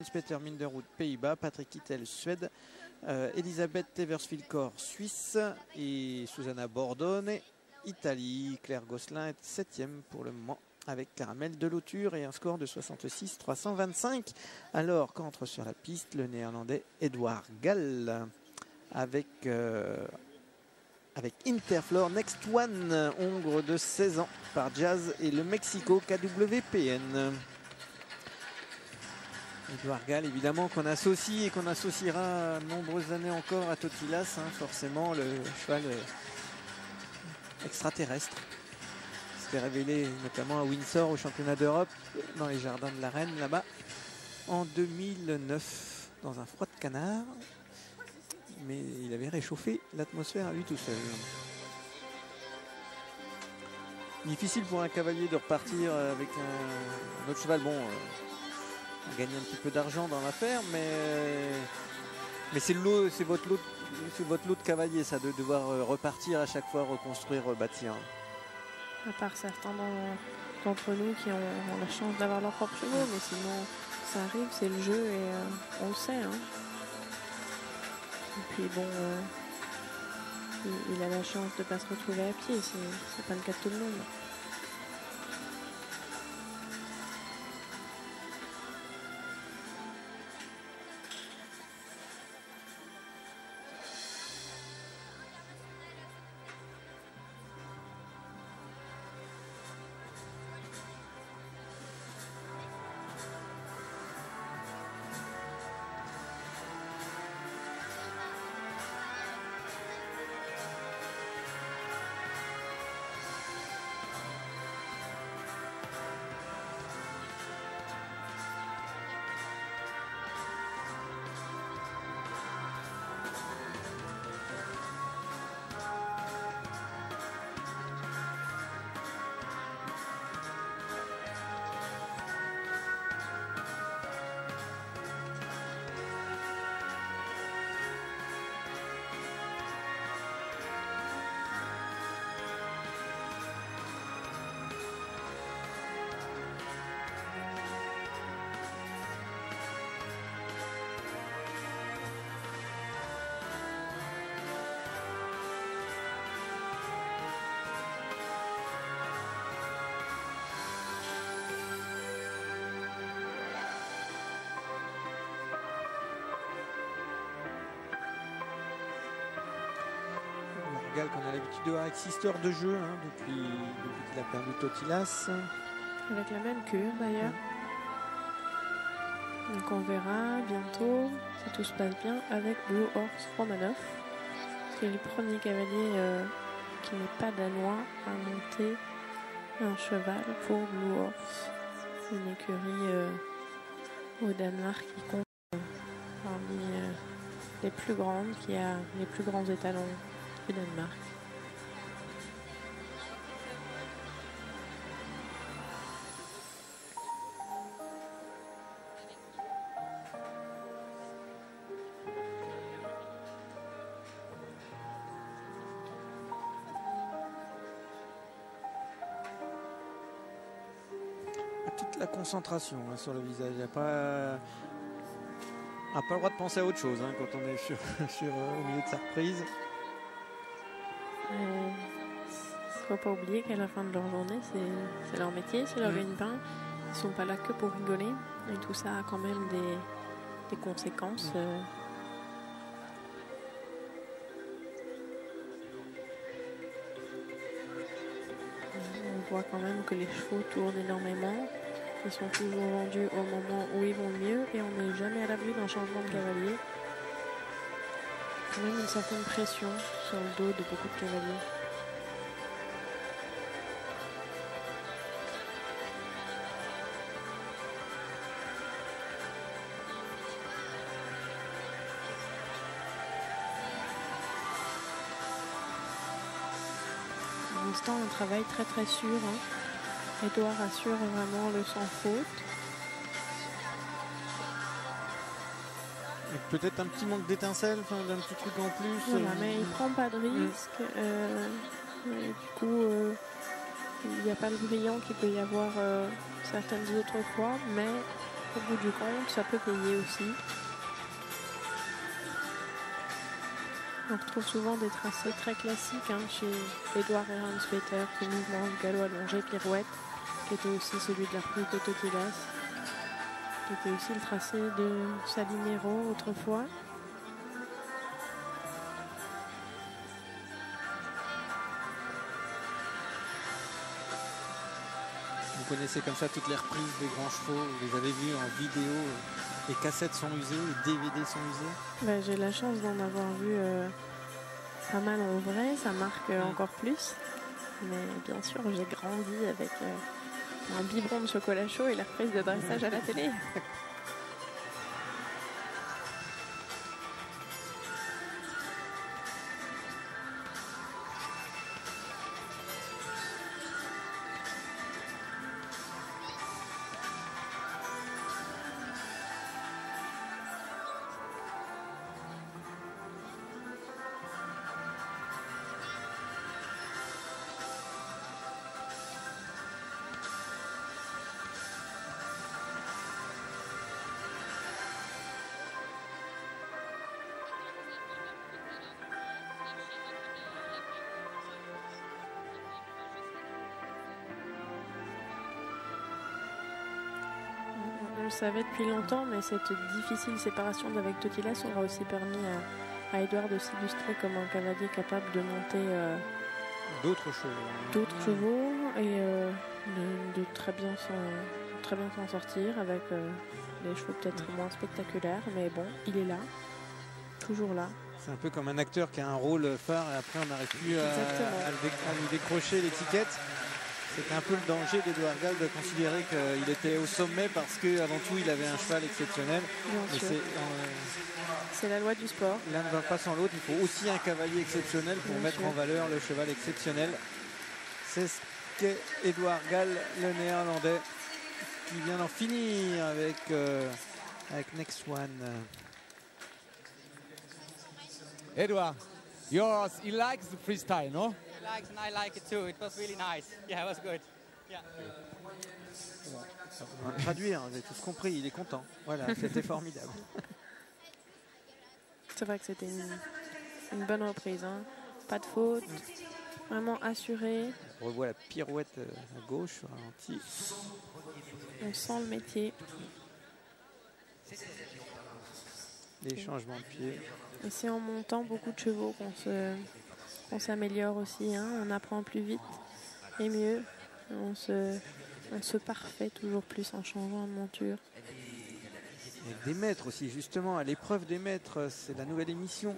Peter Minderhout, Pays-Bas, Patrick Kittel, Suède, Elisabeth Eversfield-Corr, Suisse et Susanna Bordone, Italie. Claire Gosselin est 7e pour le moment avec Caramel de Lauture et un score de 66-325. Alors qu'entre sur la piste le néerlandais Edouard Gall avec Interflor Next One, hongre de 16 ans par Jazz et le Mexico KWPN. Edouard Gall, évidemment, qu'on associe et qu'on associera de nombreuses années encore à Totilas, hein, forcément le cheval extraterrestre. S'était révélé notamment à Windsor au championnat d'Europe dans les jardins de la Reine là-bas en 2009 dans un froid de canard, mais il avait réchauffé l'atmosphère à lui tout seul. Difficile pour un cavalier de repartir avec un autre cheval. Bon, gagner un petit peu d'argent dans l'affaire, mais c'est votre lot de cavalier, ça, de devoir repartir à chaque fois, reconstruire, rebâtir. À part certains d'entre nous qui ont la chance d'avoir leurs propres chevaux, mais sinon ça arrive, c'est le jeu et on le sait. Hein. Et puis bon, il a la chance de ne pas se retrouver à pied, c'est pas le cas de tout le monde. Gall qu'on a l'habitude de voir avec Sister de jeu, hein, depuis qu'il a perdu Totilas. Avec la même cure d'ailleurs. Donc on verra bientôt, si tout se passe bien, avec Blue Horse Romanov, qui est le premier cavalier qui n'est pas danois à monter un cheval pour Blue Horse. Une écurie au Danemark qui compte parmi les plus grandes, qui a les plus grands étalons du Danemark. Toute la concentration, hein, sur le visage. Il n'y a pas... On n'a pas le droit de penser à autre chose, hein, quand on est au milieu de sa reprise. Il ne faut pas oublier qu'à la fin de leur journée, c'est leur métier, c'est leur gagne-pain. Ils ne sont pas là que pour rigoler. Et tout ça a quand même des conséquences. On voit quand même que les chevaux tournent énormément. Ils sont toujours vendus au moment où ils vont le mieux et on n'est jamais à l'abri d'un changement de cavalier. Quand même une certaine pression sur le dos de beaucoup de cavaliers. Pour l'instant, un travail très très sûr. Hein. Edouard assure vraiment le sans faute. Peut-être un petit manque d'étincelle, d'un petit truc en plus. Voilà, mais il prend pas de risque. Du coup, il n'y a pas le brillant qu'il peut y avoir certaines autres fois, mais Au bout du compte, ça peut payer aussi. On retrouve souvent des tracés très classiques hein, chez Edouard Ehrenspieter, ce mouvement galop allongé pirouette, qui était aussi celui de la reprise de Totilas, qui était aussi le tracé de Salinero autrefois. Vous connaissez comme ça toutes les reprises des grands chevaux, vous les avez vues en vidéo, les cassettes sont usées, les DVD sont usés. Ben, j'ai la chance d'en avoir vu pas mal en vrai, ça marque encore plus. Mais bien sûr, j'ai grandi avec un biberon de chocolat chaud et la reprise de dressage à la télé. On le savait depuis longtemps, mais cette difficile séparation d'avec Totilas aura aussi permis à Edouard de s'illustrer comme un cavalier capable de monter d'autres chevaux et de très bien s'en sortir avec des chevaux peut-être moins spectaculaires, mais bon, il est là, toujours là. C'est un peu comme un acteur qui a un rôle phare et après on n'arrive plus à lui décrocher l'étiquette. C'était un peu le danger d'Edouard Gall de considérer qu'il était au sommet parce qu'avant tout il avait un cheval exceptionnel. C'est la loi du sport. L'un ne va pas sans l'autre, il faut aussi un cavalier exceptionnel pour mettre en valeur le cheval exceptionnel. C'est ce qu'est Edouard Gall, le néerlandais, qui vient d'en finir avec Next One. Edouard, yours, he likes the freestyle, no? He likes and I like it too. It was really nice. Yeah, it was good. Yeah. On va traduire, vous avez tous compris, il est content. Voilà, c'était formidable. C'est vrai que c'était une bonne reprise. Hein. Pas de faute, vraiment assuré. On revoit la pirouette à gauche, au ralenti. On sent le métier. Les changements de pied. Et c'est en montant beaucoup de chevaux qu'on s'améliore aussi. Hein. On apprend plus vite et mieux. On se parfait toujours plus en changeant de monture. Et des maîtres aussi, justement, à l'épreuve des maîtres, c'est la nouvelle émission.